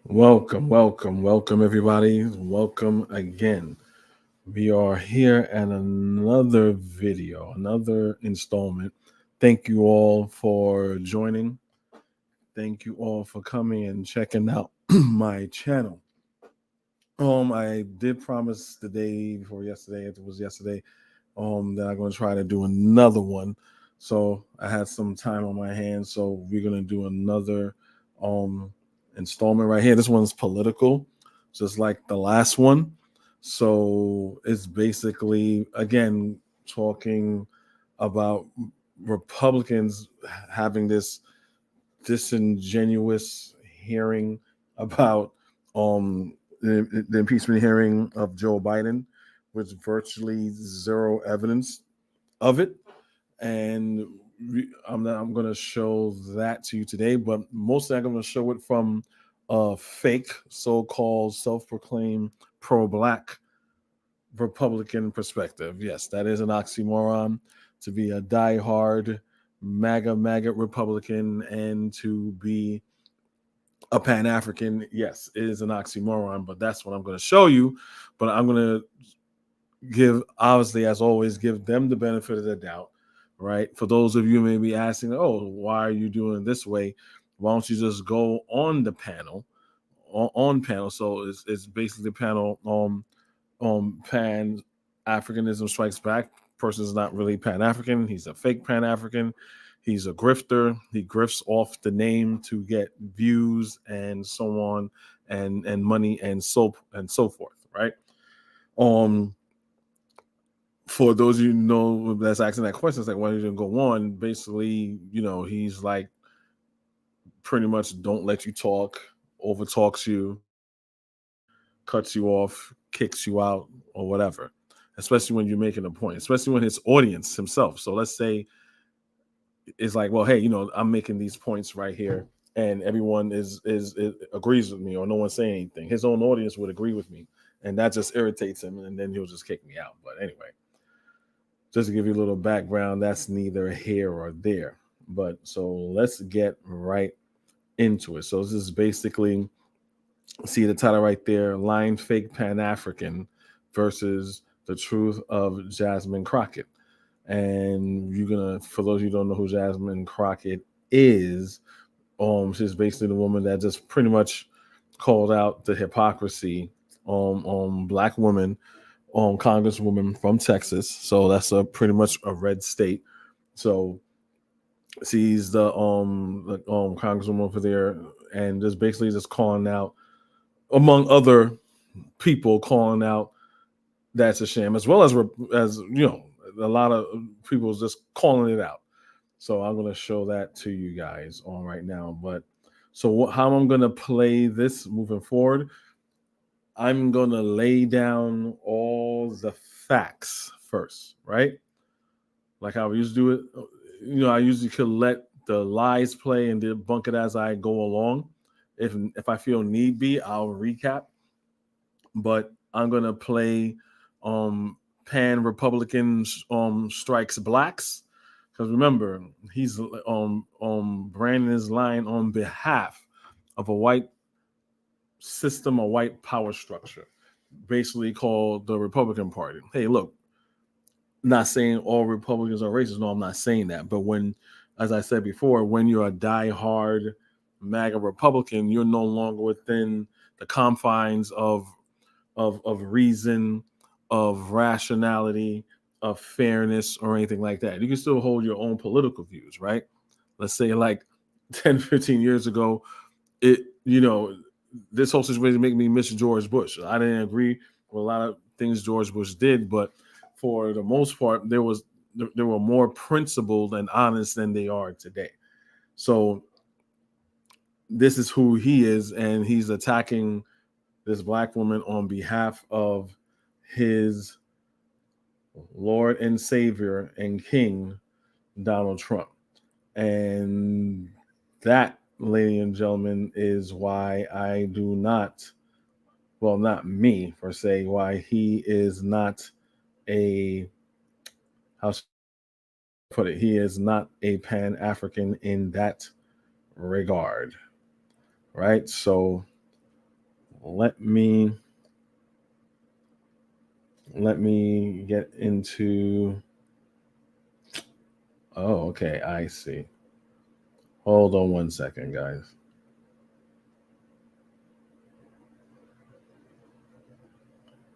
Welcome, everybody. Welcome again. We are here at another video, another installment. Thank you all for joining. Thank you all for coming and checking out my channel. I did promise the day before yesterday, it was yesterday, that I'm going to try to do another one. So I had some time on my hands, so we're going to do another um installment right here. This one's political, just like the last one. So it's basically again talking about Republicans having this disingenuous hearing about the impeachment hearing of Joe Biden with virtually zero evidence of it. And I'm going to show that to you today, but mostly I'm going to show it from a fake so-called self-proclaimed pro-black Republican perspective. Yes, that is an oxymoron to be a diehard MAGA Republican and to be a Pan African. Yes, it is an oxymoron, but that's what I'm going to show you. But I'm going to give, obviously, as always, give them the benefit of the doubt, right? For those of you may be asking, oh, why are you doing it this way? Why don't you just go on the panel, on panel? So it's basically panel Pan Africanism Strikes Back. Person is not really Pan African. He's a fake Pan African. He's a grifter. He grifts off the name to get views and so on, and money and so forth. Right. Um. For those of you who know that's asking that question, it's like why didn't go on? Basically, he's like pretty much don't let you talk, over talks you, cuts you off, kicks you out, or whatever, especially when you're making a point, especially when his audience himself. So let's say it's like, well, hey, I'm making these points right here, and everyone is agrees with me, or no one's saying anything. His own audience would agree with me, and that just irritates him, and then he'll just kick me out. But anyway, just to give you a little background, that's neither here or there. But so let's get right into it. So this is basically, see the title right there, Lying Fake Pan-African versus the Truth of Jasmin Crockett. And you're gonna, for those of you who don't know who Jasmin Crockett is, she's basically the woman that just pretty much called out the hypocrisy black women, congresswoman from Texas. So that's a pretty much a red state. So she's the congresswoman over there, and just basically just calling out, among other people, calling out that's a sham, as well as a lot of people just calling it out. So I'm going to show that to you guys on right now. But so how I'm going to play this moving forward, I'm going to lay down all the facts first, right? Like I used to do it. I usually could let the lies play and debunk it as I go along. If I feel need be, I'll recap. But I'm going to play Pan Republicans strikes blacks, because remember, he's Brandon is lying on behalf of a white system, a white power structure, basically called the Republican Party. Hey, look, not saying all Republicans are racist. No, I'm not saying that. But when, as I said before, when you're a diehard MAGA Republican, you're no longer within the confines of reason, of rationality, of fairness, or anything like that. You can still hold your own political views, right? Let's say like 10, 15 years ago, this whole situation made me miss George Bush. I didn't agree with a lot of things George Bush did, but for the most part, there were more principled and honest than they are today. So this is who he is, and he's attacking this black woman on behalf of his Lord and Savior and King, Donald Trump. And that, ladies and gentlemen, is why I do not, well, not me per se, why he is not a, how should I put it, he is not a Pan African in that regard, right? So let me get into. Oh, okay, I see. Hold on one second, guys.